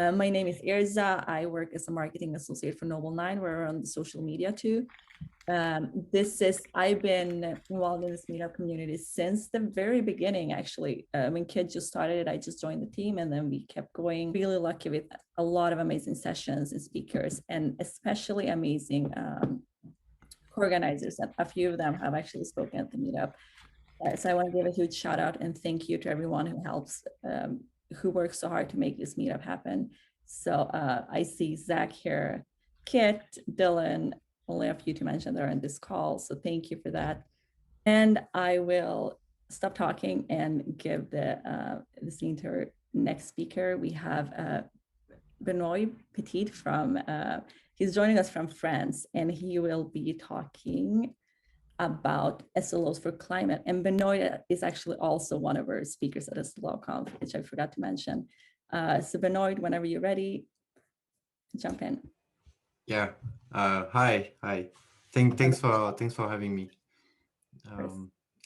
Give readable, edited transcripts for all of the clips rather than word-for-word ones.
My name is Erza. I work as a marketing associate for Noble 9. We're on social media too. I've been involved in this meetup community since the very beginning, actually. When Kid just started, I just joined the team and then we kept going. Really lucky with a lot of amazing sessions and speakers, and especially amazing organizers. And a few of them have actually spoken at the meetup. So I want to give a huge shout out and thank you to everyone who helps, who works so hard to make this meetup happen. So I see Zach here, Kit, Dylan, only a few to mention that are in this call. So thank you for that. And I will stop talking and give the scene to our next speaker. We have Benoit Petit from, he's joining us from France, and he will be talking about SLOs for climate. And Benoit is actually also one of our speakers at SLOConf, which I forgot to mention. So Benoit, whenever you're ready, jump in. Yeah. Hi. Thanks for having me.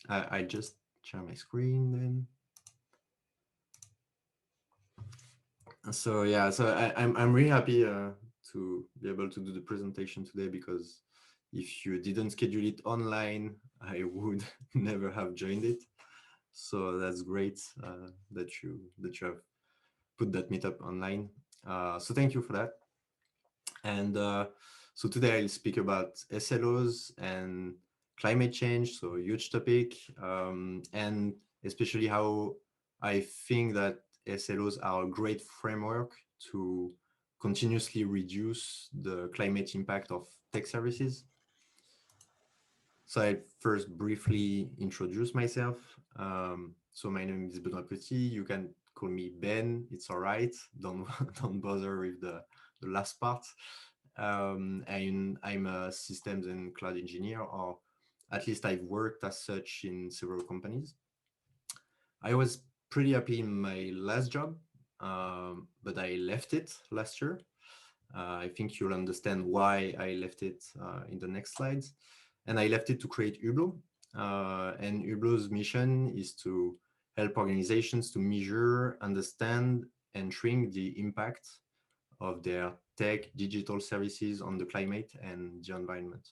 I just share my screen then. So yeah, so I'm really happy to be able to do the presentation today, because if you didn't schedule it online, I would never have joined it. So that's great that you have put that meetup online. So thank you for that. And so today I'll speak about SLOs and climate change, so huge topic, and especially how I think that SLOs are a great framework to continuously reduce the climate impact of tech services. So I first briefly introduce myself. So my name is Benoit Petit. You can call me Ben. It's all right. Don't bother with the last part. And I'm a systems and cloud engineer, or at least I've worked as such in several companies. I was pretty happy in my last job, but I left it last year. I think you'll understand why I left it in the next slides. And I left it to create Hublot. And Hublot's mission is to help organizations to measure, understand, and shrink the impact of their tech digital services on the climate and the environment.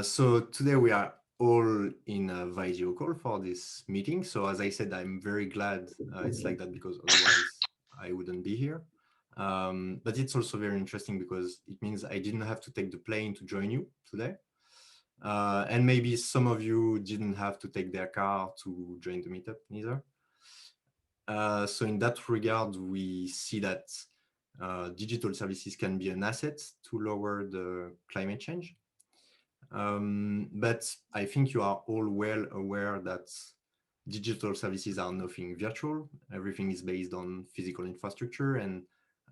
So today we are all in a video call for this meeting. So as I said, I'm very glad it's like that, because otherwise I wouldn't be here. But it's also very interesting because it means I didn't have to take the plane to join you today. And maybe some of you didn't have to take their car to join the meetup neither. So in that regard, we see that digital services can be an asset to lower the climate change. But I think you are all well aware that digital services are nothing virtual. Everything is based on physical infrastructure, and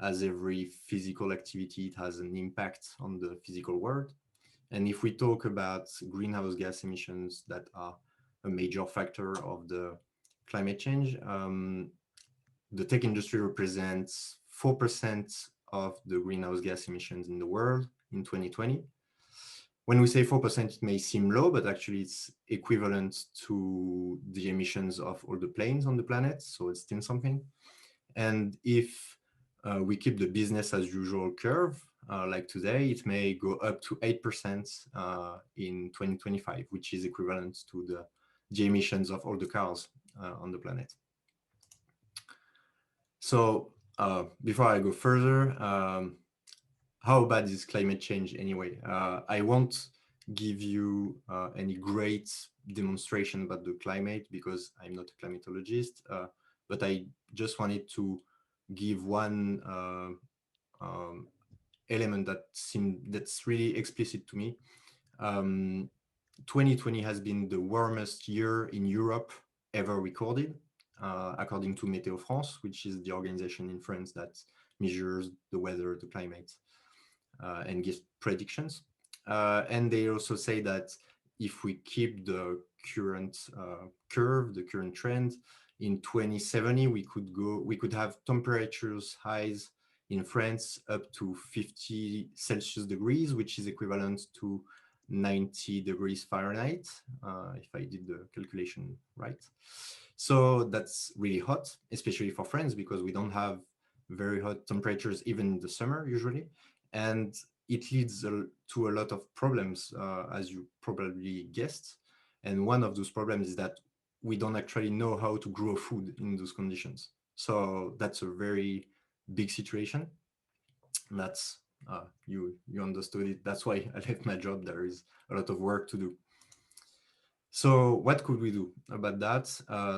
as every physical activity, it has an impact on the physical world. And if we talk about greenhouse gas emissions that are a major factor of the climate change, the tech industry represents 4% of the greenhouse gas emissions in the world in 2020. When we say 4%, it may seem low, but actually it's equivalent to the emissions of all the planes on the planet. So it's still something. And if we keep the business as usual curve, like today, it may go up to 8% in 2025, which is equivalent to the emissions of all the cars on the planet. So before I go further, how bad is climate change anyway? I won't give you any great demonstration about the climate because I'm not a climatologist, but I just wanted to give one element that's really explicit to me. 2020 has been the warmest year in Europe ever recorded, according to Météo France, which is the organization in France that measures the weather, the climate, and gives predictions. And they also say that if we keep the current curve, the current trend, in 2070, we could have temperatures highs in France up to 50 Celsius degrees, which is equivalent to 90 degrees Fahrenheit, if I did the calculation right. So that's really hot, especially for France, because we don't have very hot temperatures even in the summer usually. And it leads to a lot of problems, as you probably guessed. And one of those problems is that we don't actually know how to grow food in those conditions. So that's a very big situation. That's you understood it. That's why I left my job. There is a lot of work to do. So what could we do about that?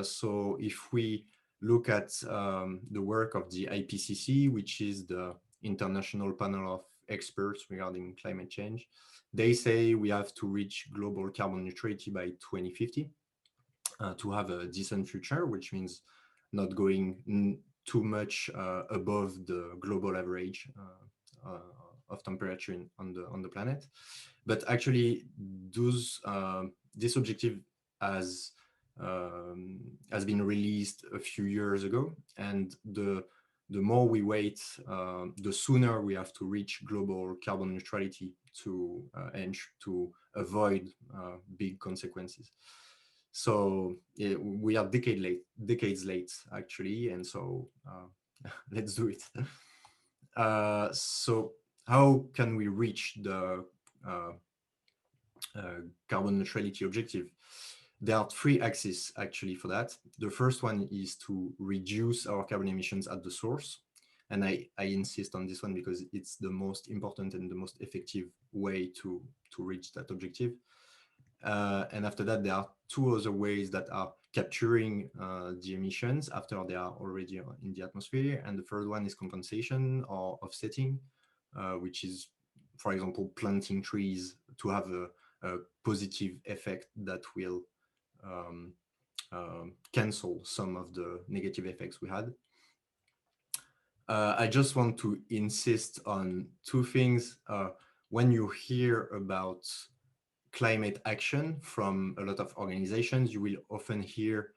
So if we look at the work of the IPCC, which is the International Panel of Experts regarding climate change, they say we have to reach global carbon neutrality by 2050 to have a decent future, which means not going too much above the global average of temperature on the planet. But actually, this objective has been released a few years ago, and the more we wait, the sooner we have to reach global carbon neutrality to avoid big consequences. So we are decades late actually, and so let's do it. So how can we reach the carbon neutrality objective? There are three axes actually for that. The first one is to reduce our carbon emissions at the source. And I insist on this one because it's the most important and the most effective way to reach that objective. And after that, there are two other ways that are capturing the emissions after they are already in the atmosphere. And the third one is compensation or offsetting, which is, for example, planting trees to have a positive effect that will cancel some of the negative effects we had. I just want to insist on two things. When you hear about climate action from a lot of organizations, you will often hear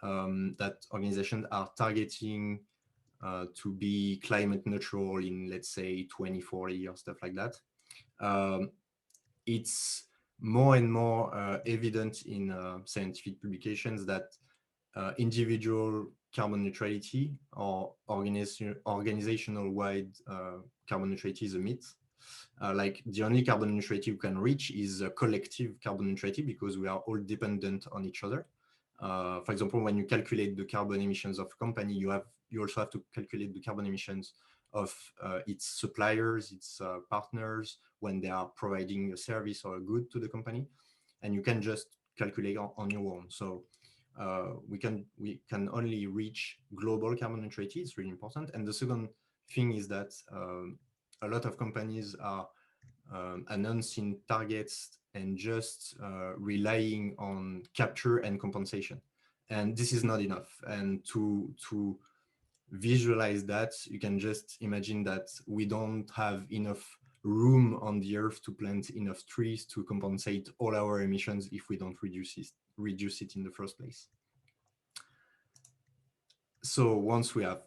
that organizations are targeting to be climate neutral in, let's say, 2040 or stuff like that. It's more and more evident in scientific publications that individual carbon neutrality or organizational-wide carbon neutrality is a myth. Like the only carbon neutrality we can reach is a collective carbon neutrality because we are all dependent on each other. For example, when you calculate the carbon emissions of a company, you also have to calculate the carbon emissions of its suppliers, its partners, when they are providing a service or a good to the company, and you can just calculate on your own. So we can only reach global carbon neutrality. It's really important. And the second thing is that a lot of companies are announcing targets and just relying on capture and compensation. And this is not enough. And to visualize that, you can just imagine that we don't have enough room on the earth to plant enough trees to compensate all our emissions if we don't reduce it in the first place. So once we have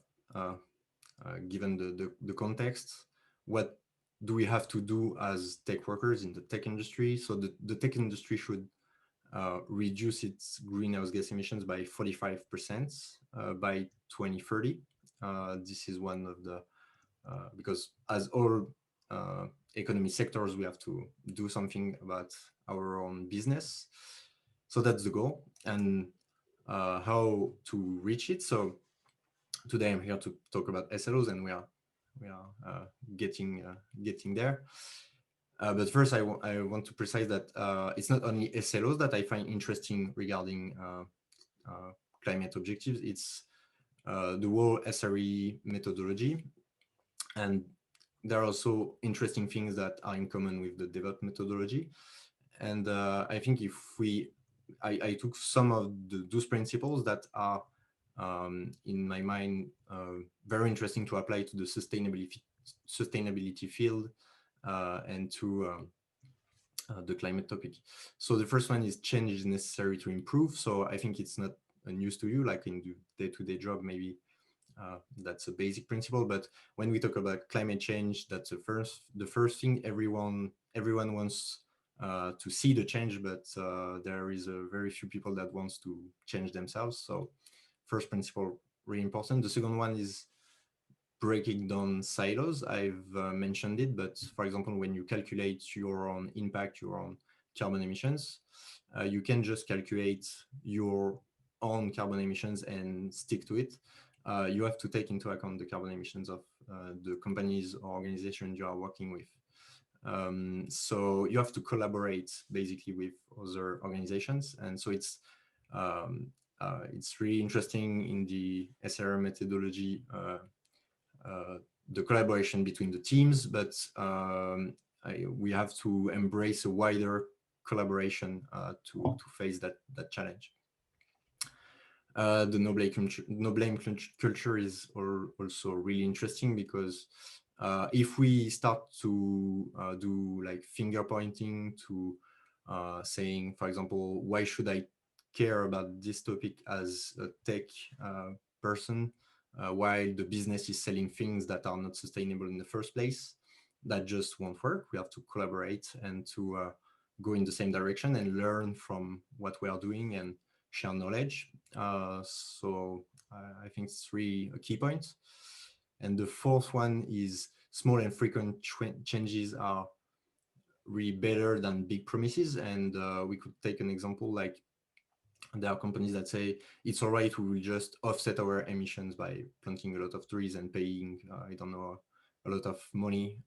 given the context, what do we have to do as tech workers in the tech industry? So the tech industry should reduce its greenhouse gas emissions by 45% by 2030. This is one of the, because as all economy sectors, we have to do something about our own business. So that's the goal. And how to reach it. So today I'm here to talk about SLOs, and we are getting there. But first, I want to precise that it's not only SLOs that I find interesting regarding climate objectives. It's the whole SRE methodology, and there are also interesting things that are in common with the DevOps methodology. And I think if I took some of those principles that are in my mind very interesting to apply to the sustainability field and to the climate topic. So the first one is change is necessary to improve. So I think it's not a news to you, like in the day-to-day job, maybe that's a basic principle. But when we talk about climate change, that's the first thing everyone wants to see the change, but there is a very few people that wants to change themselves. So first principle, really important. The second one is breaking down silos. I've mentioned it, but for example, when you calculate your own impact, your own carbon emissions, you can just calculate your own carbon emissions and stick to it. You have to take into account the carbon emissions of the companies or organizations you are working with. So you have to collaborate basically with other organizations, and so it's really interesting in the SRE methodology, the collaboration between the teams, but we have to embrace a wider collaboration to face that challenge. The no blame culture is also really interesting, because if we start to do like finger pointing to saying, for example, why should I care about this topic as a tech person while the business is selling things that are not sustainable in the first place, that just won't work. We have to collaborate and to go in the same direction and learn from what we are doing and share knowledge. So I think it's really a key point. And the fourth one is small and frequent changes are really better than big promises. And we could take an example, like there are companies that say it's all right, we will just offset our emissions by planting a lot of trees and paying, I don't know, a lot of money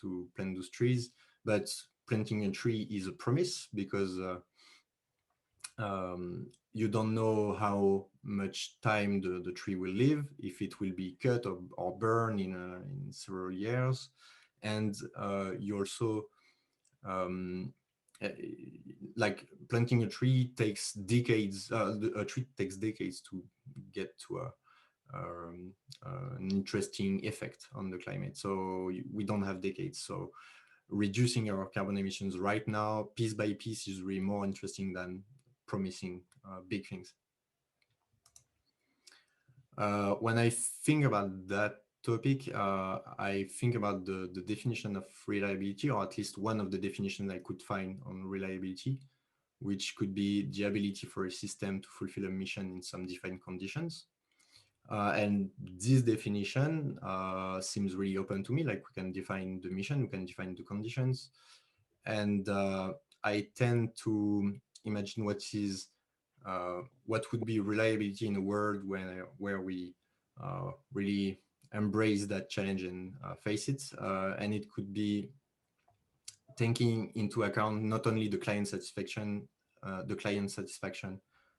to plant those trees. But planting a tree is a promise, because you don't know how much time the tree will live, if it will be cut or burned in several years. And you also, like planting a tree takes decades, a tree takes decades to get to an interesting effect on the climate. So we don't have decades. So reducing our carbon emissions right now, piece by piece, is really more interesting than promising big things. When I think about that topic, I think about the definition of reliability, or at least one of the definitions I could find on reliability, which could be the ability for a system to fulfill a mission in some defined conditions. And this definition seems really open to me. Like, we can define the mission, we can define the conditions. And I tend to imagine what would be reliability in a world where we really embrace that challenge and face it. And it could be taking into account not only the client satisfaction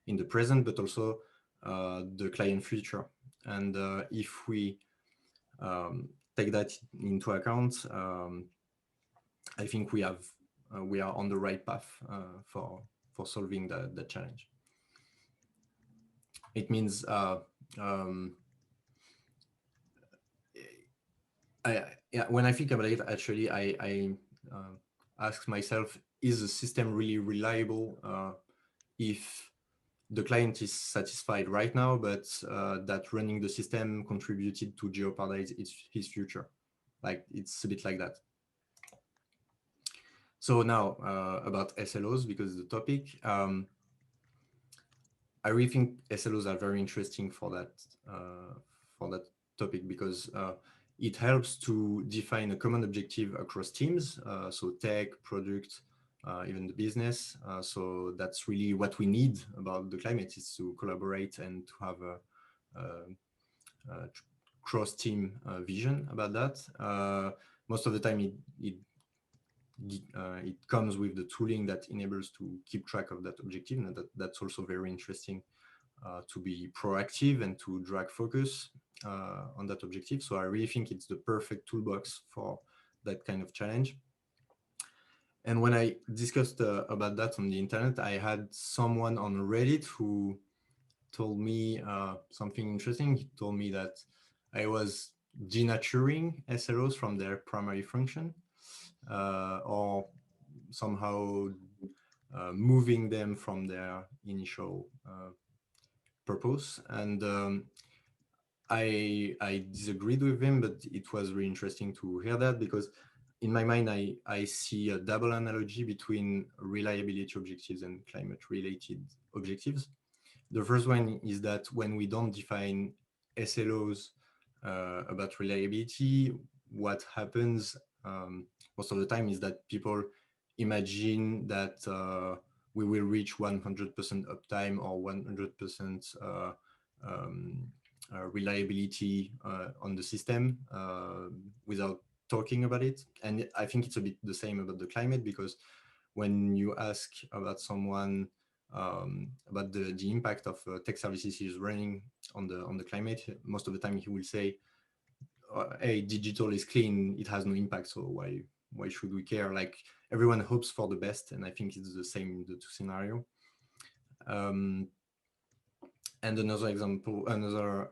in the present, but also the client future. And if we take that into account, I think we are on the right path for solving the challenge. It means when I think about it, actually, I ask myself, is the system really reliable if the client is satisfied right now, but that running the system contributed to jeopardize his future? Like, it's a bit like that. So now about SLOs, because the topic, I really think SLOs are very interesting for that topic, because it helps to define a common objective across teams, so tech, product, even the business. So that's really what we need about the climate, is to collaborate and to have a cross-team vision about that. Most of the time, it comes with the tooling that enables to keep track of that objective, and that's also very interesting to be proactive and to drag focus on that objective. So I really think it's the perfect toolbox for that kind of challenge. And when I discussed about that on the internet, I had someone on Reddit who told me something interesting. He told me that I was denaturing SLOs from their primary function, or somehow moving them from their initial purpose. And I disagreed with him, but it was really interesting to hear that, because in my mind, I see a double analogy between reliability objectives and climate-related objectives. The first one is that when we don't define SLOs about reliability, what happens most of the time is that people imagine that we will reach 100% uptime or 100% reliability on the system without talking about it. And I think it's a bit the same about the climate, because when you ask about someone about the impact of tech services he's running on the climate, most of the time he will say, hey, digital is clean, it has no impact, so why should we care? Like, everyone hopes for the best, and I think it's the same in the two scenario. And another example, another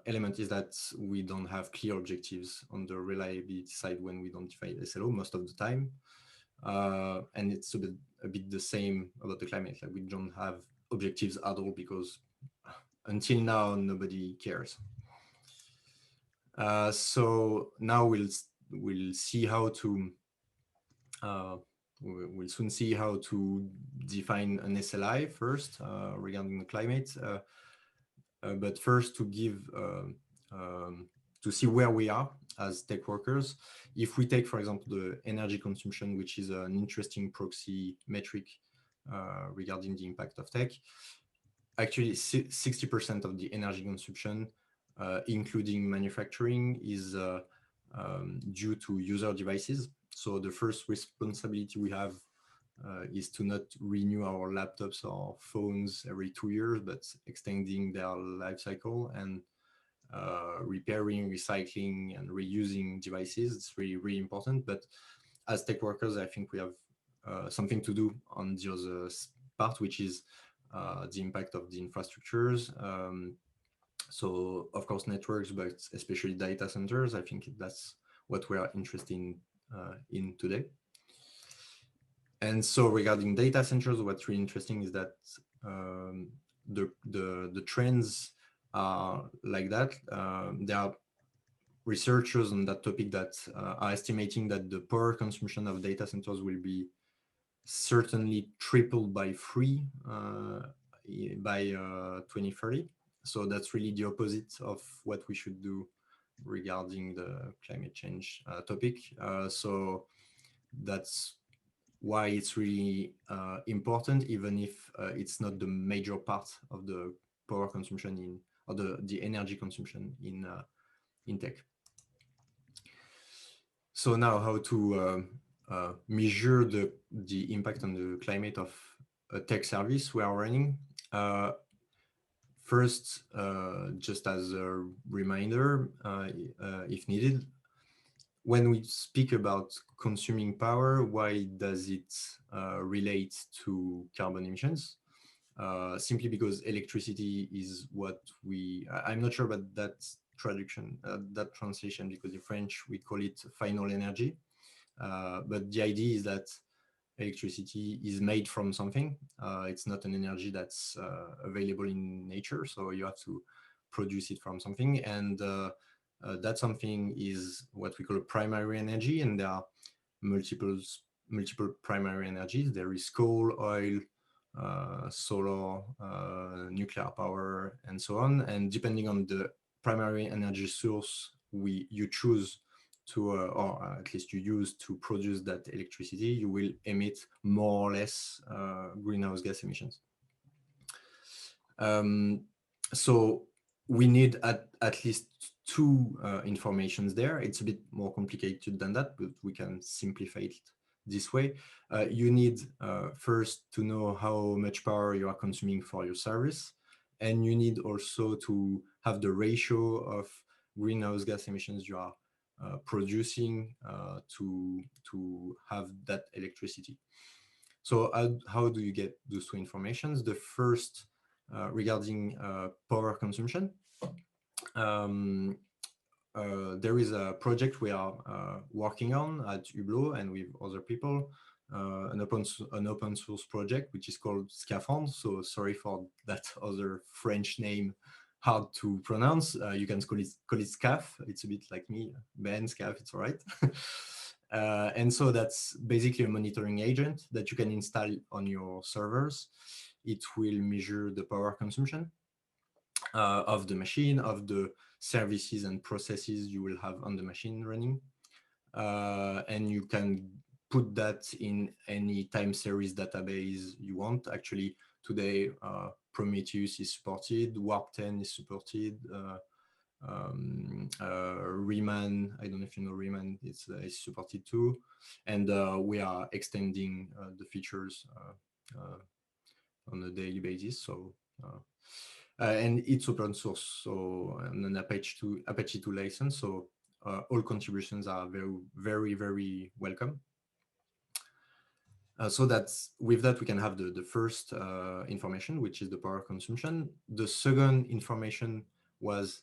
element is that we don't have clear objectives on the reliability side when we don't define SLO most of the time. And it's a bit the same about the climate. Like, we don't have objectives at all because until now nobody cares. So now we'll see how to we'll soon see how to define an SLI first regarding the climate. But first, to give to see where we are as tech workers. If we take, for example, the energy consumption, which is an interesting proxy metric regarding the impact of tech, actually 60% of the energy consumption, including manufacturing, is due to user devices. So the first responsibility we have is to not renew our laptops or phones every 2 years, but extending their life cycle and repairing, recycling, and reusing devices. It's really, really important. But as tech workers, I think we have something to do on the other part, which is the impact of the infrastructures. So, of course, networks, but especially data centers. I think that's what we are interested in today. And so regarding data centers, what's really interesting is that the trends are like that. There are researchers on that topic that are estimating that the power consumption of data centers will be certainly tripled by 3 by 2030. So that's really the opposite of what we should do regarding the climate change topic. So that's why it's really important, even if it's not the major part of the power consumption or the energy consumption in tech. So now, how to measure the impact on the climate of a tech service we are running. First, just as a reminder, if needed, when we speak about consuming power, why does it relate to carbon emissions? Simply because electricity is what I'm not sure about that traduction, that translation, because in French we call it final energy. But the idea is that electricity is made from something. It's not an energy that's available in nature, so you have to produce it from something. And that something is what we call a primary energy, and there are multiple primary energies. There is coal, oil, solar, nuclear power, and so on. And depending on the primary energy source you choose to, or at least you use to produce that electricity, you will emit more or less greenhouse gas emissions. So we need at least 2 informations there. It's a bit more complicated than that, but we can simplify it this way. You need first to know how much power you are consuming for your service, and you need also to have the ratio of greenhouse gas emissions you are producing to have that electricity. So how do you get those 2 informations? The first, regarding power consumption, there is a project we are working on at Hublot and with other people, an open source project which is called Scaphandre. So sorry for that other French name, hard to pronounce. You can call it SCAF. It's a bit like me, Ben, SCAF, it's all right. And so that's basically a monitoring agent that you can install on your servers. It will measure the power consumption of the machine, of the services and processes you will have on the machine running. And you can put that in any time series database you want. Actually, today, Prometheus is supported, Warp 10 is supported, Riemann, I don't know if you know Riemann, it's supported too. And we are extending the features on a daily basis. So, and it's open source, so an Apache 2 license. So all contributions are very, very welcome. So that's with that we can have the first information, which is the power consumption. The second information was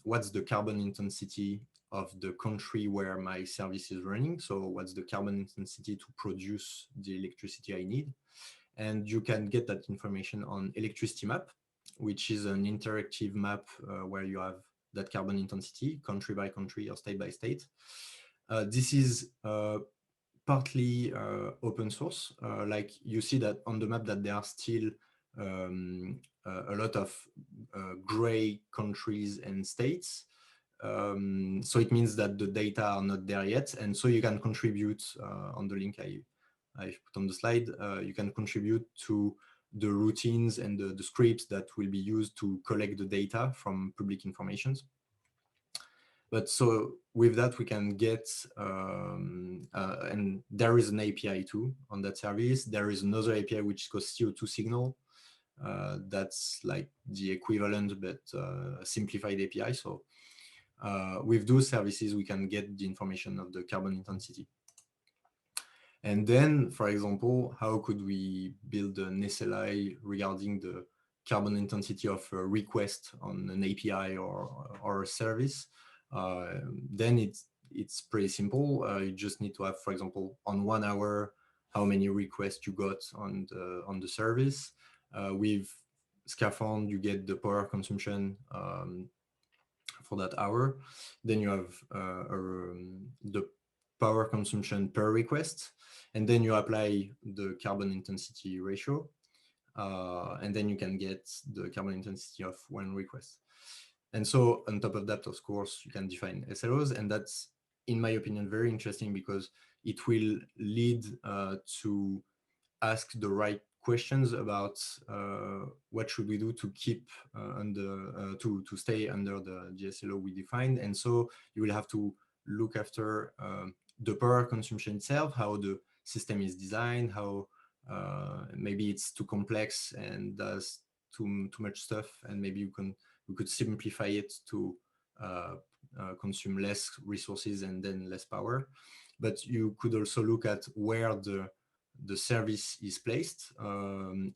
what's the carbon intensity of the country where my service is running. So what's the carbon intensity to produce the electricity I need? And you can get that information on Electricity Map, which is an interactive map where you have that carbon intensity country by country or state by state. This is partly open source. Like you see that on the map that there are still a lot of gray countries and states. So it means that the data are not there yet. And so you can contribute on the link I've put on the slide. You can contribute to the routines and the scripts that will be used to collect the data from public information. But so with that, we can get, and there is an API too on that service. There is another API which is called CO2 signal. That's like the equivalent, but simplified API. So with those services, we can get the information of the carbon intensity. And then, for example, how could we build an SLI regarding the carbon intensity of a request on an API or a service? Then it's pretty simple. You just need to have, for example, on 1 hour, how many requests you got on the service. With Scaffold, you get the power consumption for that hour. Then you have the power consumption per request, and then you apply the carbon intensity ratio, and then you can get the carbon intensity of one request. And so on top of that, of course, you can define SLOs, and that's, in my opinion, very interesting because it will lead to ask the right questions about what should we do to keep to stay under the SLO we defined. And so you will have to look after the power consumption itself, how the system is designed, how maybe it's too complex and does too much stuff, and maybe we could simplify it to consume less resources and then less power. But you could also look at where the service is placed.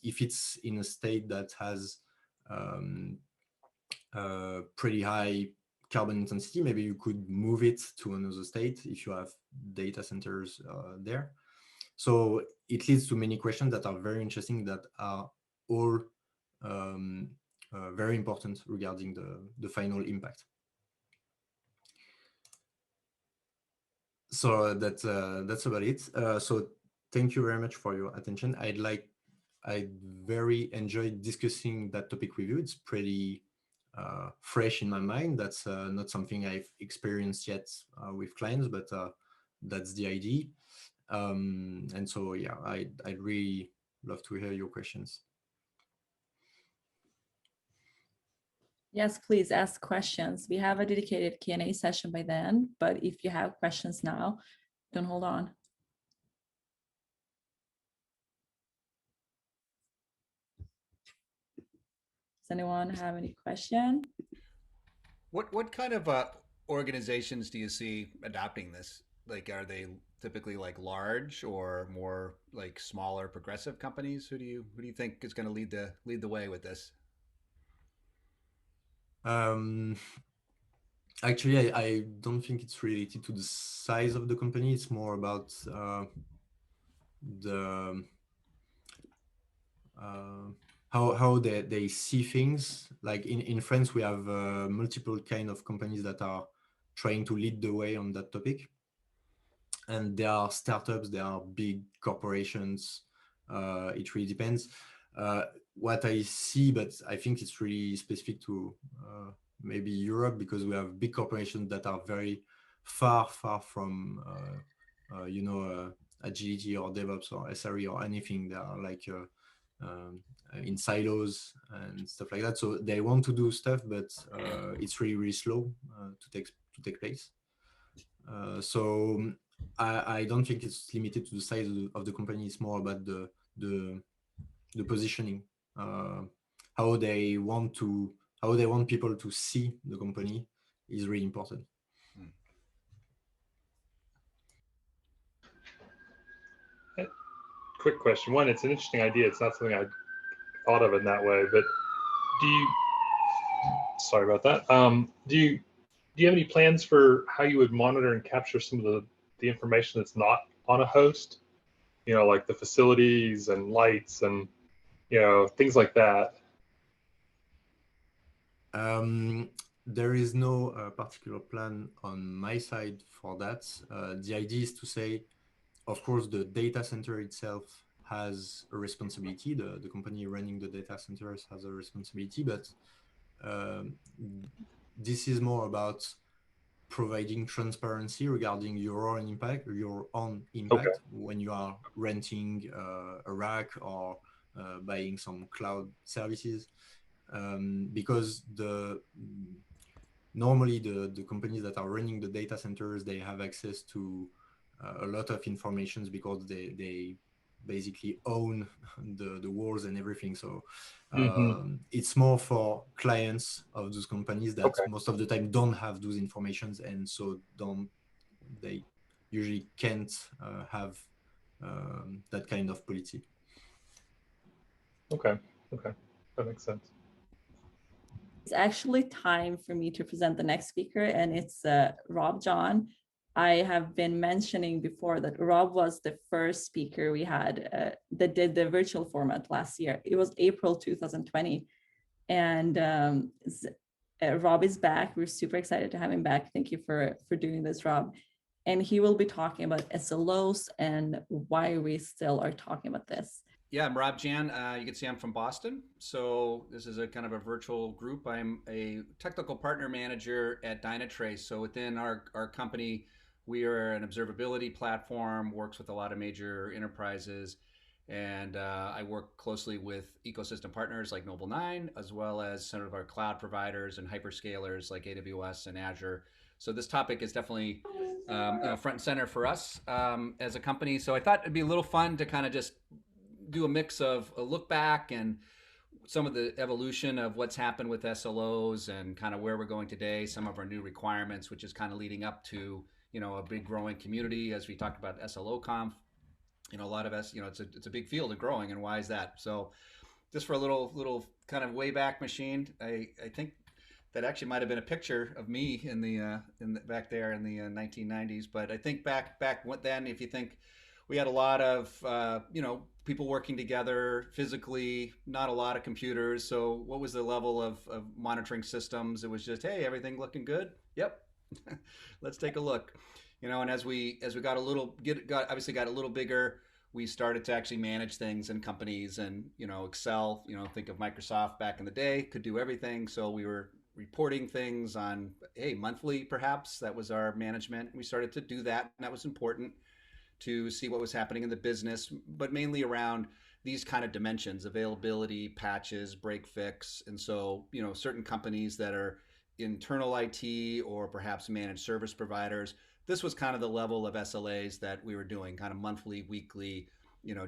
If it's in a state that has pretty high carbon intensity, maybe you could move it to another state if you have data centers there. So it leads to many questions that are very interesting, that are all very important regarding the final impact. So that's about it. So thank you very much for your attention. I very enjoyed discussing that topic with you. It's pretty fresh in my mind. That's not something I've experienced yet with clients, but that's the idea. And so, yeah, I'd really love to hear your questions. Yes, please ask questions. We have a dedicated Q&A session by then, but if you have questions now, don't hold on. Does anyone have any question? What kind of organizations do you see adopting this? Like, are they typically like large or more like smaller progressive companies? Who do you think is going to lead the way with this? Actually, I don't think it's related to the size of the company. It's more about the how they see things. Like in France, we have multiple kind of companies that are trying to lead the way on that topic. and there are startups, there are big corporations. It really depends. What I see, but I think it's really specific to maybe Europe, because we have big corporations that are very far from agility or DevOps or SRE or anything. They are like in silos and stuff like that. So they want to do stuff, but it's really slow to take place. So I don't think it's limited to the size of the company. It's more about the positioning, how they want people to see the company is really important. Quick question. One, it's an interesting idea. It's not something I thought of in that way, but sorry about that. Do you have any plans for how you would monitor and capture some of the information that's not on a host? Like the facilities and lights and, things like that. There is no particular plan on my side for that. The idea is to say, of course, the data center itself has a responsibility. The company running the data centers has a responsibility, but this is more about providing transparency regarding your own impact okay, when you are renting a rack or buying some cloud services, because normally the companies that are running the data centers, they have access to a lot of information because they basically own the walls and everything. So it's more for clients of those companies that most of the time don't have those informations, and so they usually can't have that kind of policy. Okay, that makes sense. It's actually time for me to present the next speaker, and it's Rob Jahn. I have been mentioning before that Rob was the first speaker we had that did the virtual format last year. It was April 2020. And Rob is back. We're super excited to have him back. Thank you for doing this, Rob. And he will be talking about SLOs and why we still are talking about this. Yeah, I'm Rob Jahn. You can see I'm from Boston. So this is a kind of a virtual group. I'm a technical partner manager at Dynatrace. So within our company, we are an observability platform, works with a lot of major enterprises. And I work closely with ecosystem partners like Noble9, as well as some of our cloud providers and hyperscalers like AWS and Azure. So this topic is definitely front and center for us as a company. So I thought it'd be a little fun to kind of just do a mix of a look back and some of the evolution of what's happened with SLOs and kind of where we're going today, some of our new requirements, which is kind of leading up to, a big growing community as we talked about SLO Conf. A lot of us, it's a big field and growing, and why is that? So just for a little kind of way back machine, I think that actually might have been a picture of me in the back there in the 1990s. But I think back then, if you think we had a lot of people working together physically, not a lot of computers. So what was the level of monitoring systems? It was just, hey, everything looking good? Yep. Let's take a look. And as we got a little bigger, we started to actually manage things in companies and, Excel, think of Microsoft back in the day, could do everything. So we were reporting things on, monthly, perhaps. That was our management. We started to do that, and that was important to see what was happening in the business, but mainly around these kind of dimensions: availability, patches, break fix. And so, certain companies that are internal IT or perhaps managed service providers, this was kind of the level of SLAs that we were doing, kind of monthly, weekly,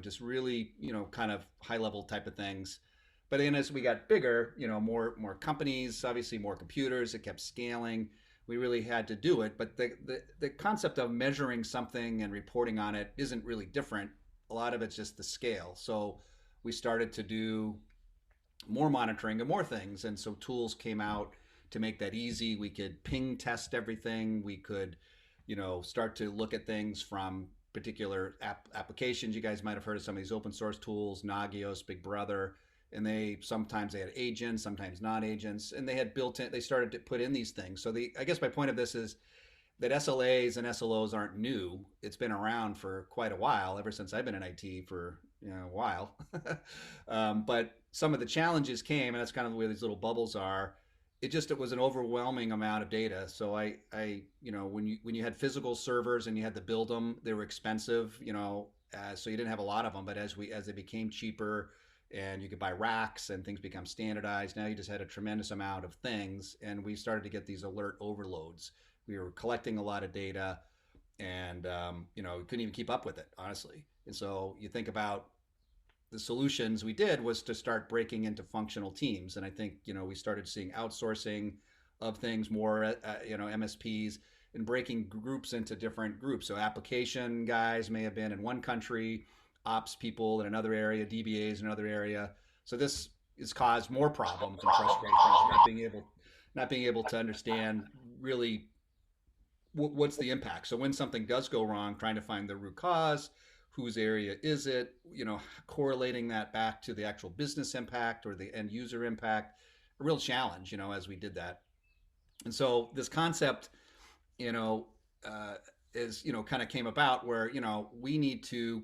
just really, kind of high level type of things. But then as we got bigger, more companies, obviously more computers, it kept scaling. We really had to do it. But the concept of measuring something and reporting on it isn't really different. A lot of it's just the scale. So we started to do more monitoring and more things. And so tools came out to make that easy. We could ping test everything. We could, start to look at things from particular applications. You guys might have heard of some of these open source tools, Nagios, Big Brother, and sometimes they had agents, sometimes not agents, and they had built in, they started to put in these things. So I guess my point of this is that SLAs and SLOs aren't new. It's been around for quite a while, ever since I've been in IT for a while. But some of the challenges came, and that's kind of the way these little bubbles are. It was an overwhelming amount of data. So when you had physical servers and you had to build them, they were expensive. So you didn't have a lot of them. But as they became cheaper, and you could buy racks and things become standardized, now you just had a tremendous amount of things, and we started to get these alert overloads. We were collecting a lot of data, and we couldn't even keep up with it, honestly. And so you think about the solutions we did was to start breaking into functional teams. And I think, we started seeing outsourcing of things more, MSPs, and breaking groups into different groups. So application guys may have been in one country, ops people in another area, DBAs in another area. So this has caused more problems and frustrations, not being able to understand really what's the impact. So when something does go wrong, trying to find the root cause, whose area is it, correlating that back to the actual business impact or the end user impact, a real challenge, as we did that. And so this concept, is, kind of came about where, we need to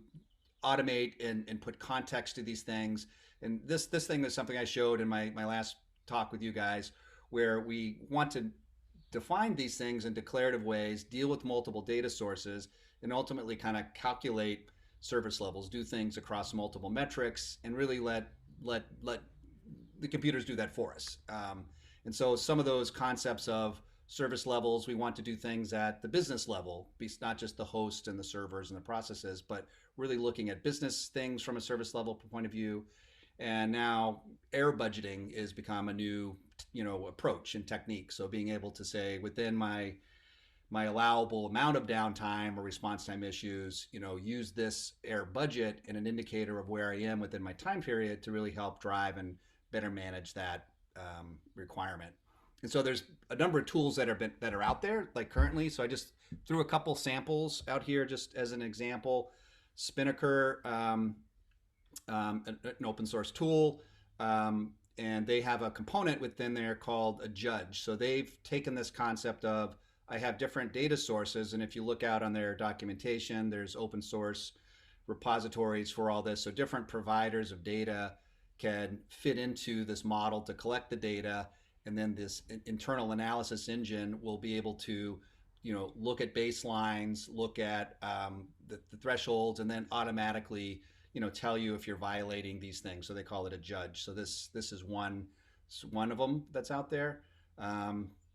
automate and put context to these things. And this thing is something I showed in my last talk with you guys, where we want to define these things in declarative ways, deal with multiple data sources, and ultimately kind of calculate service levels, do things across multiple metrics, and really let the computers do that for us. And so some of those concepts of service levels, we want to do things at the business level, not just the host and the servers and the processes, but really looking at business things from a service level point of view. And now air budgeting has become a new, approach and technique. So being able to say within my allowable amount of downtime or response time issues, use this air budget and an indicator of where I am within my time period to really help drive and better manage that requirement. And so there's a number of tools that are out there, like currently. So I just threw a couple samples out here just as an example. Spinnaker, an open source tool, and they have a component within there called a judge. So they've taken this concept of, I have different data sources, and if you look out on their documentation, there's open source repositories for all this. So different providers of data can fit into this model to collect the data, and then this internal analysis engine will be able to, look at baselines, look at the thresholds, and then automatically, tell you if you're violating these things. So they call it a judge. So this is one of them that's out there.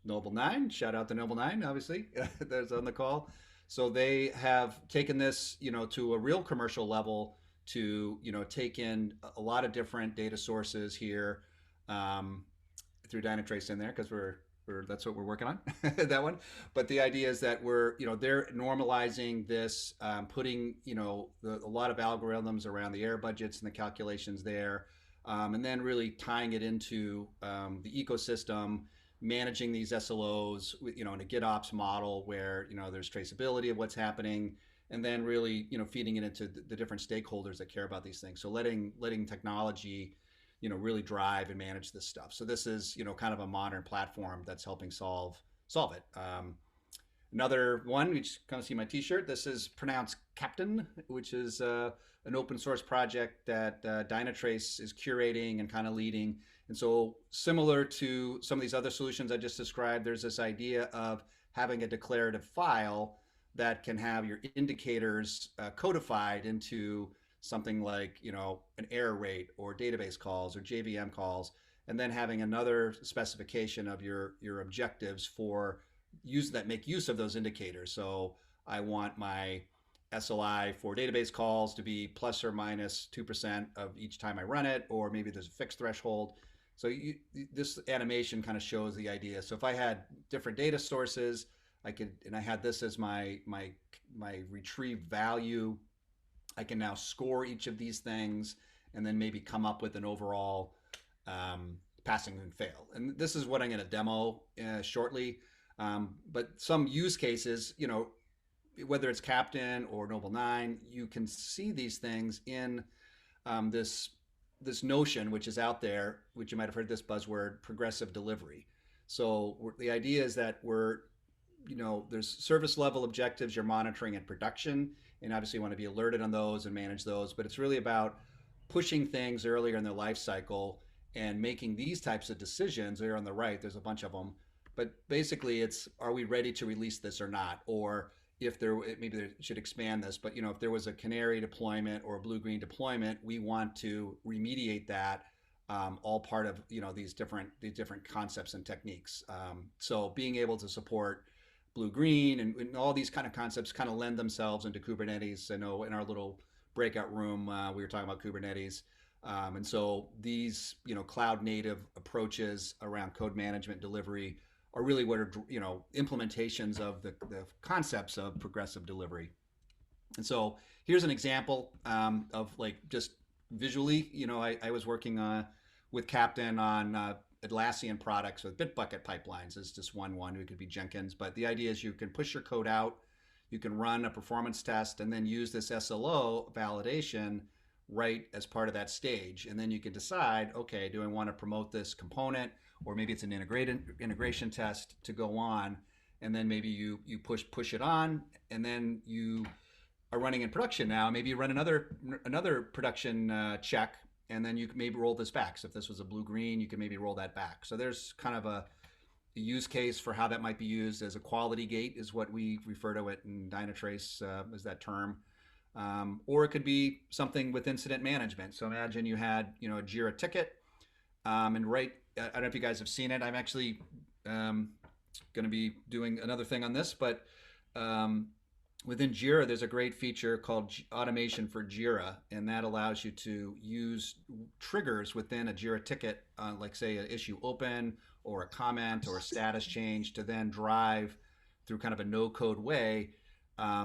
Noble 9, shout out to Noble 9, obviously, there's on the call. So they have taken this, to a real commercial level to, take in a lot of different data sources here through Dynatrace in there, because that's what we're working on, that one. But the idea is that they're normalizing this, putting, a lot of algorithms around the air budgets and the calculations there, and then really tying it into the ecosystem, managing these SLOs, in a GitOps model where, there's traceability of what's happening, and then really, feeding it into the different stakeholders that care about these things. So letting technology, really drive and manage this stuff. So this is, kind of a modern platform that's helping solve it. Another one, you just kind of see my t-shirt. This is pronounced Captain, which is an open source project that Dynatrace is curating and kind of leading. And so similar to some of these other solutions I just described, there's this idea of having a declarative file that can have your indicators codified into something like, an error rate or database calls or JVM calls, and then having another specification of your objectives for make use of those indicators. So I want my SLI for database calls to be plus or minus 2% of each time I run it, or maybe there's a fixed threshold. So this animation kind of shows the idea. So if I had different data sources, I had this as my retrieve value, I can now score each of these things and then maybe come up with an overall passing and fail. And this is what I'm going to demo shortly. But some use cases, whether it's Captain or Noble 9, you can see these things in this notion, which is out there, which you might have heard this buzzword, progressive delivery. So the idea is that we're there's service level objectives you're monitoring in production, and obviously you want to be alerted on those and manage those. But it's really about pushing things earlier in their life cycle and making these types of decisions. There on the right, there's a bunch of them. But basically, it's, are we ready to release this or not? Or if there, maybe they should expand this, but if there was a canary deployment or a blue-green deployment, we want to remediate that, all part of these different concepts and techniques. So being able to support blue-green and all these kind of concepts kind of lend themselves into Kubernetes. I know in our little breakout room we were talking about Kubernetes. And so these, cloud native approaches around code management delivery are really what are, implementations of the concepts of progressive delivery. And so here's an example of like just visually, I was working with Captain on Atlassian products with Bitbucket pipelines is just one. It could be Jenkins, but the idea is you can push your code out, you can run a performance test, and then use this SLO validation right as part of that stage. And then you can decide, okay, do I want to promote this component, or maybe it's an integration test to go on, and then maybe you push it on, and then you are running in production now. Maybe you run another production check, and then you can maybe roll this back. So if this was a blue-green, you can maybe roll that back. So there's kind of a use case for how that might be used as a quality gate, is what we refer to it in Dynatrace as that term. Or it could be something with incident management. So imagine you had a Jira ticket, and I don't know if you guys have seen it. I'm actually going to be doing another thing on this, but within Jira, there's a great feature called automation for Jira, and that allows you to use triggers within a Jira ticket, like say an issue open or a comment or a status change, to then drive through kind of a no-code way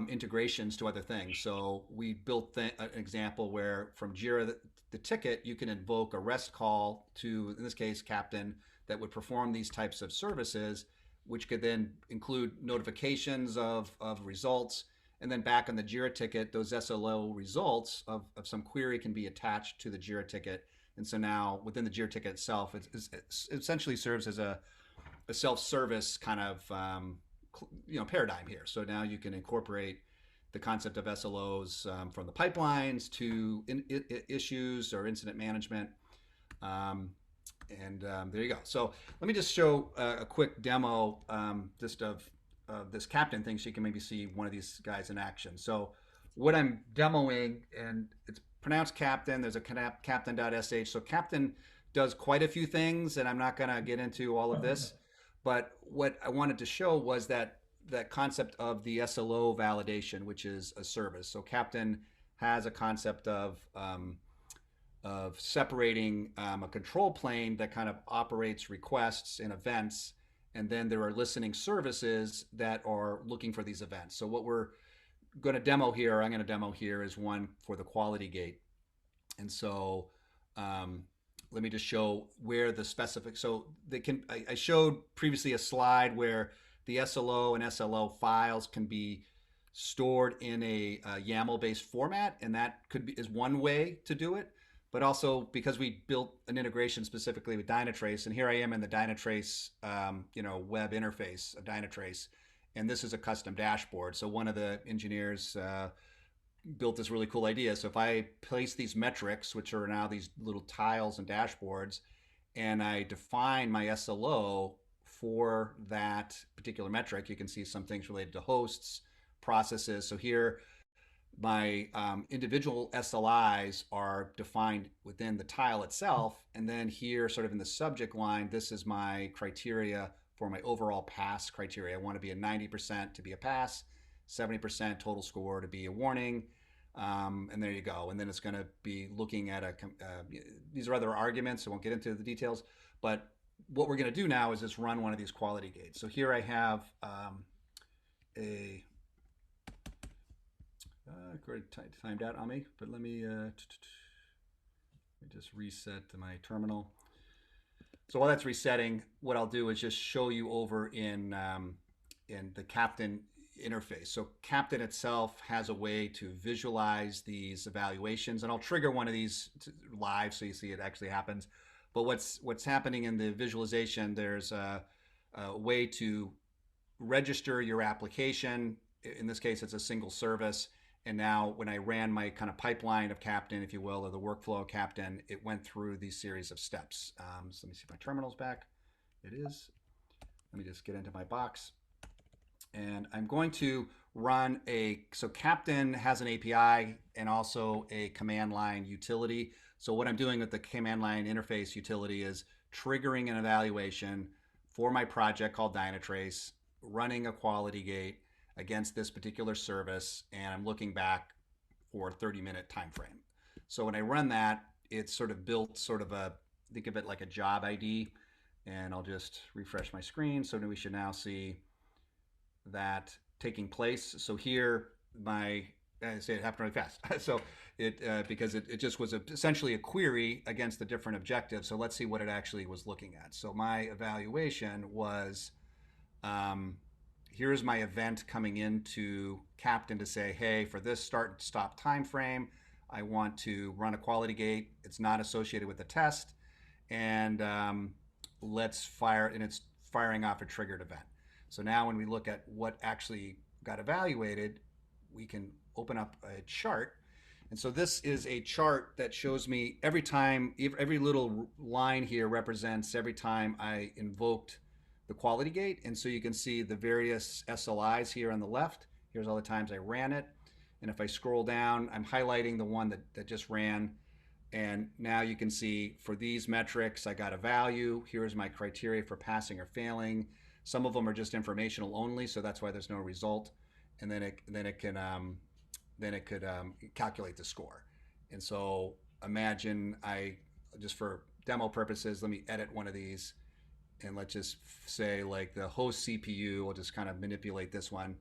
integrations to other things. So we built an example where from Jira, the ticket, you can invoke a REST call to, in this case, Captain, that would perform these types of services, which could then include notifications of results. And then back on the Jira ticket, those SLO results of some query can be attached to the Jira ticket. And so now within the Jira ticket itself, it essentially serves as a self-service kind of paradigm here. So now you can incorporate the concept of SLOs from the pipelines to issues or incident management. There you go. So let me just show a quick demo just of this Captain thing, so you can maybe see one of these guys in action. So what I'm demoing, and it's pronounced Captain, there's a captain.sh. So Captain does quite a few things, and I'm not going to get into all of this. But what I wanted to show was that concept of the SLO validation, which is a service. So Captain has a concept of separating a control plane that kind of operates requests and events, and then there are listening services that are looking for these events. So what we're going to demo here, I'm going to demo here, is one for the quality gate. And so let me just show where the specific, so they can, I showed previously a slide where the SLO and SLO files can be stored in a YAML-based format, and that is one way to do it. But also, because we built an integration specifically with Dynatrace, and here I am in the Dynatrace web interface of Dynatrace, and this is a custom dashboard. So one of the engineers built this really cool idea. So if I place these metrics, which are now these little tiles and dashboards, and I define my SLO for that particular metric, you can see some things related to hosts, processes. So here, my individual SLIs are defined within the tile itself. And then here, sort of in the subject line, this is my criteria for my overall pass criteria. I want to be a 90% to be a pass, 70% total score to be a warning. And there you go. And then it's going to be looking at these are other arguments. I won't get into the details. But what we're going to do now is just run one of these quality gates. So here I have timed out on me, but let me just reset my terminal. So while that's resetting, what I'll do is just show you over in the Captain interface. So Captain itself has a way to visualize these evaluations, and I'll trigger one of these live so you see it actually happens. But what's happening in the visualization, there's a way to register your application. In this case, it's a single service. And now when I ran my kind of pipeline of Captain, if you will, or the workflow of Captain, it went through these series of steps. So let me see if my terminal's back. It is. Let me just get into my box. And I'm going to run so Captain has an API and also a command line utility. So what I'm doing with the command line interface utility is triggering an evaluation for my project called Dynatrace, running a quality gate against this particular service, and I'm looking back for a 30-minute time frame. So when I run that, it's sort of built think of it like a job ID, and I'll just refresh my screen. So we should now see that taking place. So here, I say it happened really fast. So because it just was essentially a query against the different objectives. So let's see what it actually was looking at. So my evaluation was, here's my event coming into Captain to say, hey, for this start and stop time frame, I want to run a quality gate. It's not associated with a test, and let's fire, and it's firing off a triggered event. So now when we look at what actually got evaluated, we can open up a chart. And so this is a chart that shows me every time, every little line here represents every time I invoked the quality gate. And so you can see the various SLIs here on the left. Here's all the times I ran it. And if I scroll down, I'm highlighting the one that just ran. And now you can see for these metrics, I got a value. Here's my criteria for passing or failing. Some of them are just informational only, so that's why there's no result. And then it could calculate the score. And so imagine just for demo purposes, let me edit one of these, and let's just say like the host CPU, we'll just kind of manipulate this one,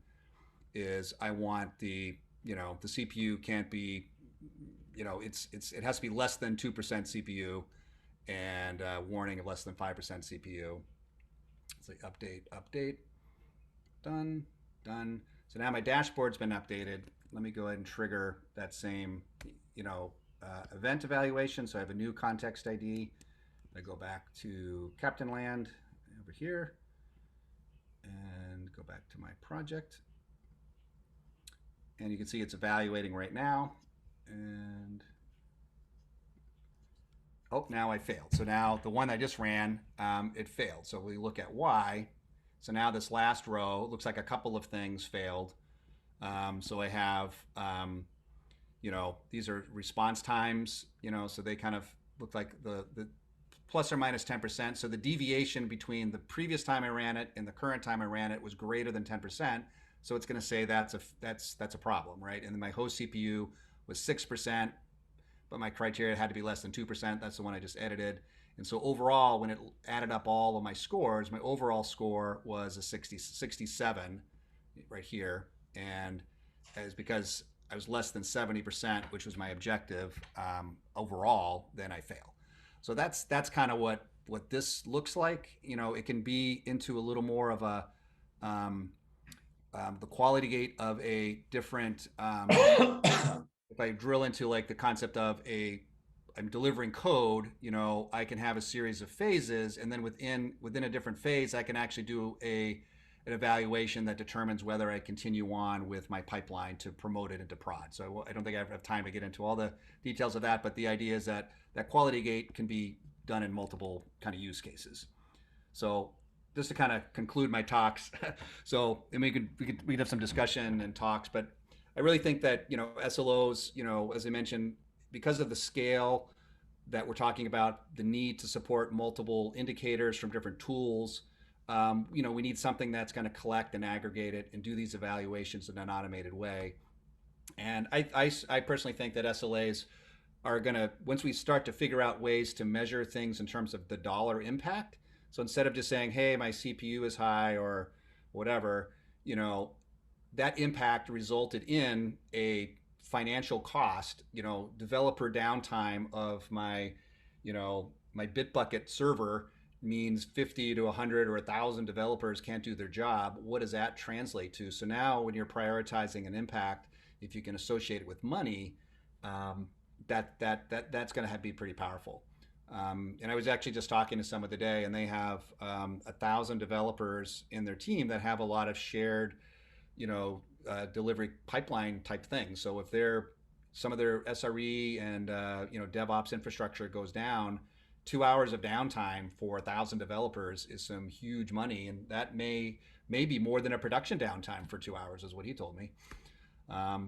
is I want the CPU can't be, it has to be less than 2% CPU, and warning of less than 5% CPU. It's like update, done. So now my dashboard's been updated. Let me go ahead and trigger that same, event evaluation. So I have a new context ID. I go back to Captain Land over here and go back to my project. And you can see it's evaluating right now. And now I failed. So now the one I just ran, it failed. So we look at why. So now this last row looks like a couple of things failed. So I have, these are response times, so they kind of look like the plus or minus 10%. So the deviation between the previous time I ran it and the current time I ran it was greater than 10%. So it's going to say that's a problem, right? And then my host CPU was 6%, but my criteria had to be less than 2%. That's the one I just edited. And so overall, when it added up all of my scores, my overall score was a 67 right here. And it's because I was less than 70%, which was my objective overall, then I fail. So that's kind of what this looks like. It can be into a little more of a the quality gate of a different. If I drill into like the concept of I'm delivering code, I can have a series of phases, and then within a different phase, I can actually do an evaluation that determines whether I continue on with my pipeline to promote it into prod. So I don't think I have time to get into all the details of that, but the idea is that quality gate can be done in multiple kind of use cases. So just to kind of conclude my talks, so and we could have some discussion and talks, but I really think that SLOs, as I mentioned, because of the scale that we're talking about, the need to support multiple indicators from different tools, we need something that's going to collect and aggregate it and do these evaluations in an automated way. And I personally think that SLAs are going to, once we start to figure out ways to measure things in terms of the dollar impact, so instead of just saying, hey, my CPU is high or whatever, that impact resulted in a financial cost, developer downtime of my Bitbucket server means 50 to 100 or 1,000 developers can't do their job. What does that translate to? So now when you're prioritizing an impact, if you can associate it with money, that's going to be pretty powerful. And I was actually just talking to someone today, and they have 1,000 developers in their team that have a lot of shared, delivery pipeline type things. So if some of their SRE and DevOps infrastructure goes down, 2 hours of downtime for 1,000 developers is some huge money, and that may be more than a production downtime for 2 hours, is what he told me.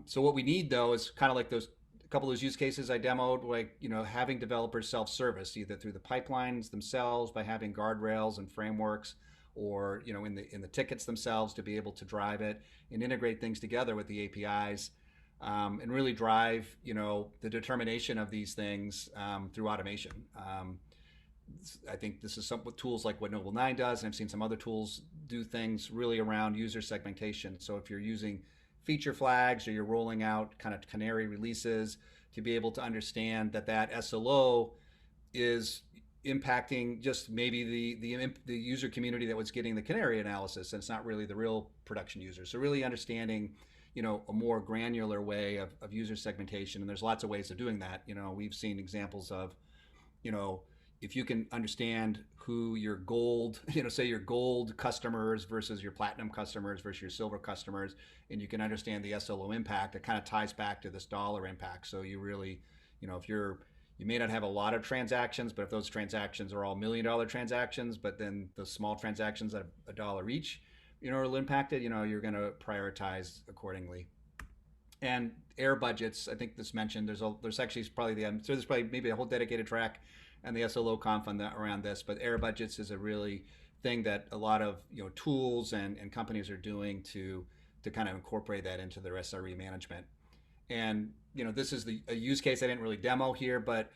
So what we need though is kind of like those a couple of those use cases I demoed, like having developers self-service either through the pipelines themselves by having guardrails and frameworks, or in the tickets themselves to be able to drive it and integrate things together with the APIs, and really drive the determination of these things through automation. I think this is some tools like what Noble 9 does, and I've seen some other tools do things really around user segmentation. So if you're using feature flags or you're rolling out kind of canary releases, to be able to understand that SLO is impacting just maybe the user community that was getting the canary analysis, and it's not really the real production user. So really understanding a more granular way of user segmentation, and there's lots of ways of doing that. We've seen examples of if you can understand who your gold, say your gold customers versus your platinum customers versus your silver customers, and you can understand the SLO impact, it kind of ties back to this dollar impact. So you really, if you may not have a lot of transactions, but if those transactions are all $1 million transactions, but then the small transactions at $1 each, will impact it, you're going to prioritize accordingly. And air budgets, I think this mentioned, there's actually probably there's probably maybe a whole dedicated track and the SLO conf around this, but air budgets is a really thing that a lot of tools and companies are doing to kind of incorporate that into their SRE management. And this is a use case I didn't really demo here, but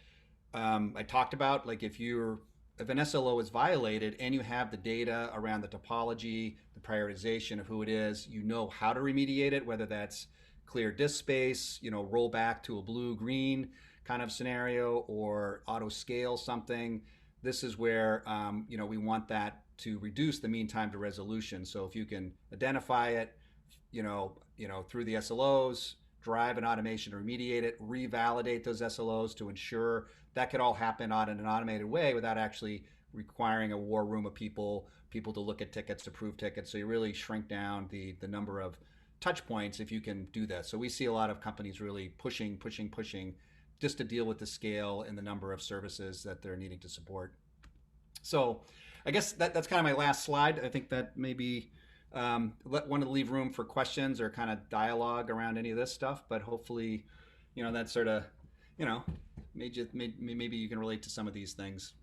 I talked about, like, if an SLO is violated and you have the data around the topology, the prioritization of who it is, how to remediate it, whether that's clear disk space, roll back to a blue-green kind of scenario, or auto scale something. This is where we want that to reduce the mean time to resolution. So if you can identify it, through the SLOs, drive an automation to remediate it, revalidate those SLOs to ensure that could all happen in an automated way without actually requiring a war room of people to look at tickets, to prove tickets. So you really shrink down the number of touch points if you can do that. So we see a lot of companies really pushing just to deal with the scale and the number of services that they're needing to support. So I guess that's kind of my last slide. I think that maybe want to leave room for questions or kind of dialogue around any of this stuff, but hopefully, that sort of, maybe you can relate to some of these things.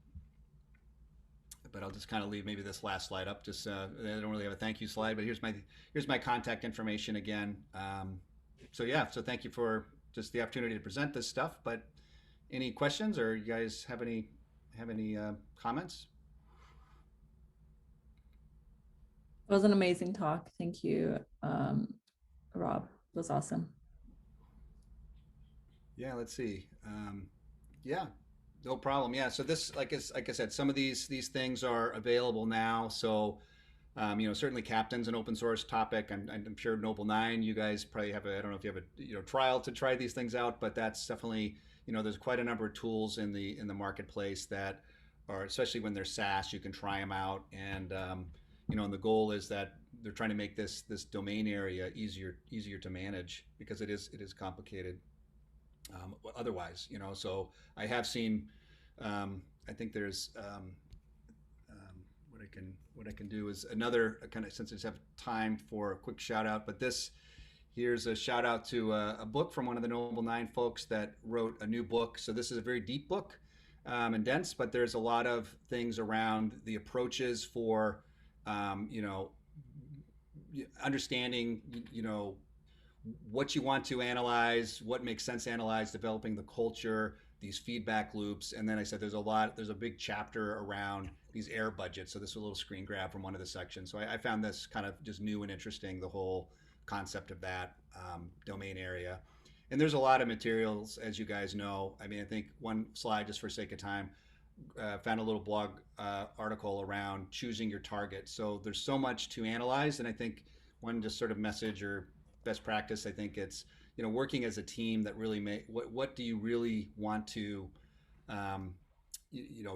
But I'll just kind of leave maybe this last slide up. Just I don't really have a thank you slide, but here's my contact information again. So thank you for just the opportunity to present this stuff. But any questions, or you guys have any comments? It was an amazing talk. Thank you, Rob. It was awesome. Yeah, let's see. No problem. Yeah, so this, like I said, some of these things are available now. So, certainly Captain's an open source topic. I'm sure Noble 9, you guys probably have I don't know if you have a trial to try these things out, but that's definitely, there's quite a number of tools in the marketplace that are, especially when they're SaaS, you can try them out. And, and the goal is that they're trying to make this domain area easier to manage, because it is complicated. Otherwise, so I have seen, I think there's, what I can do is another kind of, since I just have time for a quick shout out, but here's a shout out to a book from one of the Noble 9 folks that wrote a new book. So this is a very deep book and dense, but there's a lot of things around the approaches for, understanding, what you want to analyze, what makes sense to analyze, developing the culture, these feedback loops. And then I said there's a big chapter around these air budgets. So this is a little screen grab from one of the sections. So I found this kind of just new and interesting, the whole concept of that domain area. And there's a lot of materials, as you guys know. I mean, I think one slide, just for sake of time, found a little blog article around choosing your target. So there's so much to analyze. And I think one just sort of message or best practice, I think it's, working as a team that really what do you really want to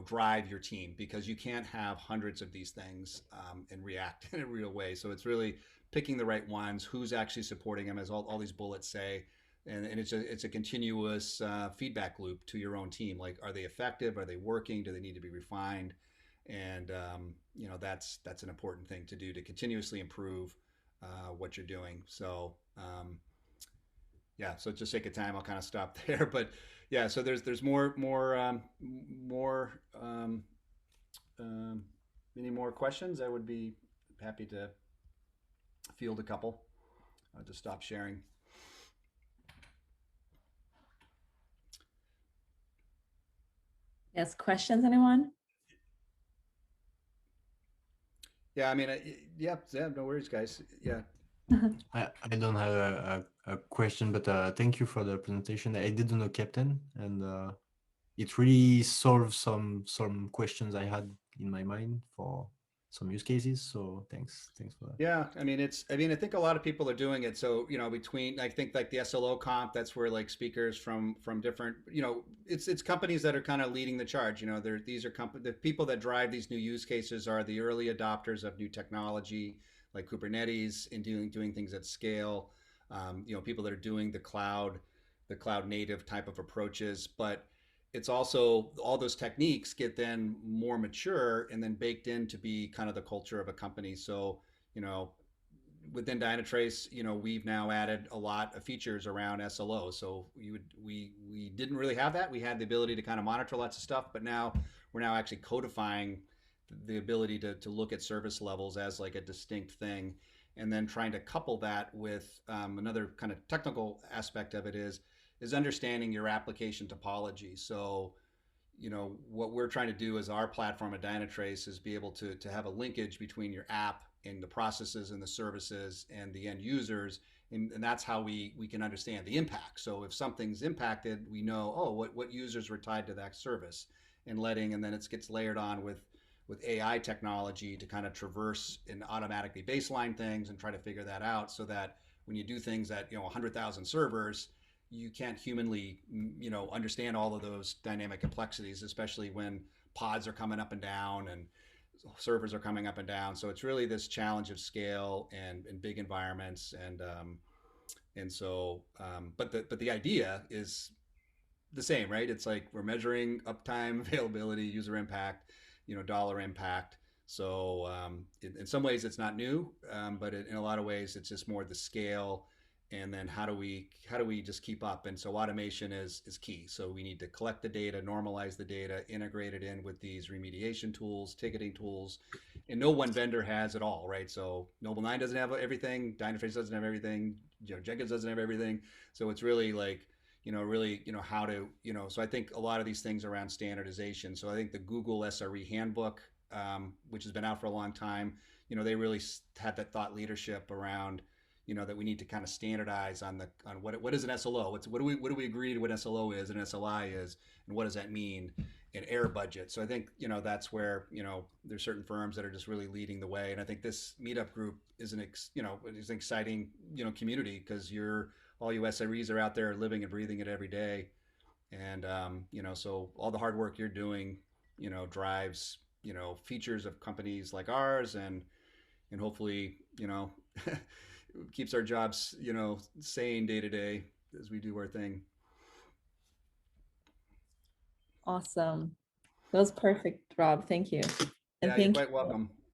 drive your team, because you can't have hundreds of these things and react in a real way. So it's really picking the right ones, who's actually supporting them, as all these bullets say. And it's a continuous feedback loop to your own team. Like, are they effective? Are they working? Do they need to be refined? And that's an important thing to do, to continuously improve what you're doing. So yeah, so just sake of time, I'll kind of stop there. But yeah, so there's more any more questions? I would be happy to field a couple. I'll just stop sharing. Yes, questions, anyone? Yeah, I mean, yeah, no worries, guys. Yeah. I don't have a question, but thank you for the presentation. I didn't know Captain, and it really solved some questions I had in my mind for some use cases. So thanks for that. Yeah, I mean, I think a lot of people are doing it. So, between, I think, like the SLO comp, that's where like speakers from different, it's companies that are kind of leading the charge. These are the people that drive these new use cases are the early adopters of new technology, like Kubernetes, and doing things at scale. People that are doing the cloud native type of approaches. But it's also, all those techniques get then more mature and then baked in to be kind of the culture of a company. So, within Dynatrace, we've now added a lot of features around SLO. So we didn't really have that. We had the ability to kind of monitor lots of stuff, but now we're now actually codifying the ability to look at service levels as like a distinct thing, and then trying to couple that with another kind of technical aspect of it is understanding your application topology. So, what we're trying to do as our platform at Dynatrace is be able to have a linkage between your app and the processes and the services and the end users. And that's how we can understand the impact. So if something's impacted, we know, oh, what users were tied to that service, and then it gets layered on with AI technology to kind of traverse and automatically baseline things and try to figure that out, so that when you do things at 100,000 servers, you can't humanly understand all of those dynamic complexities, especially when pods are coming up and down and servers are coming up and down. So it's really this challenge of scale and big environments, but the idea is the same, right? It's like we're measuring uptime, availability, user impact, dollar impact. So in some ways it's not new, but in a lot of ways it's just more the scale, and then how do we just keep up? And so automation is key. So we need to collect the data, normalize the data, integrate it in with these remediation tools, ticketing tools, and no one vendor has it all, right? So Noble 9 doesn't have everything, Dynatrace doesn't have everything, Jenkins doesn't have everything. So it's really like, how to, so I think a lot of these things around standardization. So I think the Google SRE handbook, which has been out for a long time, they really had that thought leadership around, that we need to kind of standardize on what is an SLO? What do we agree to what SLO is and SLI is, and what does that mean in air budget? So I think, that's where, there's certain firms that are just really leading the way. And I think this Meetup group is an exciting, community, because all you SREs are out there living and breathing it every day. And, so all the hard work you're doing, drives, features of companies like ours, and hopefully, keeps our jobs, sane day to day as we do our thing. Awesome. That was perfect, Rob. Thank you. And yeah, you're quite welcome.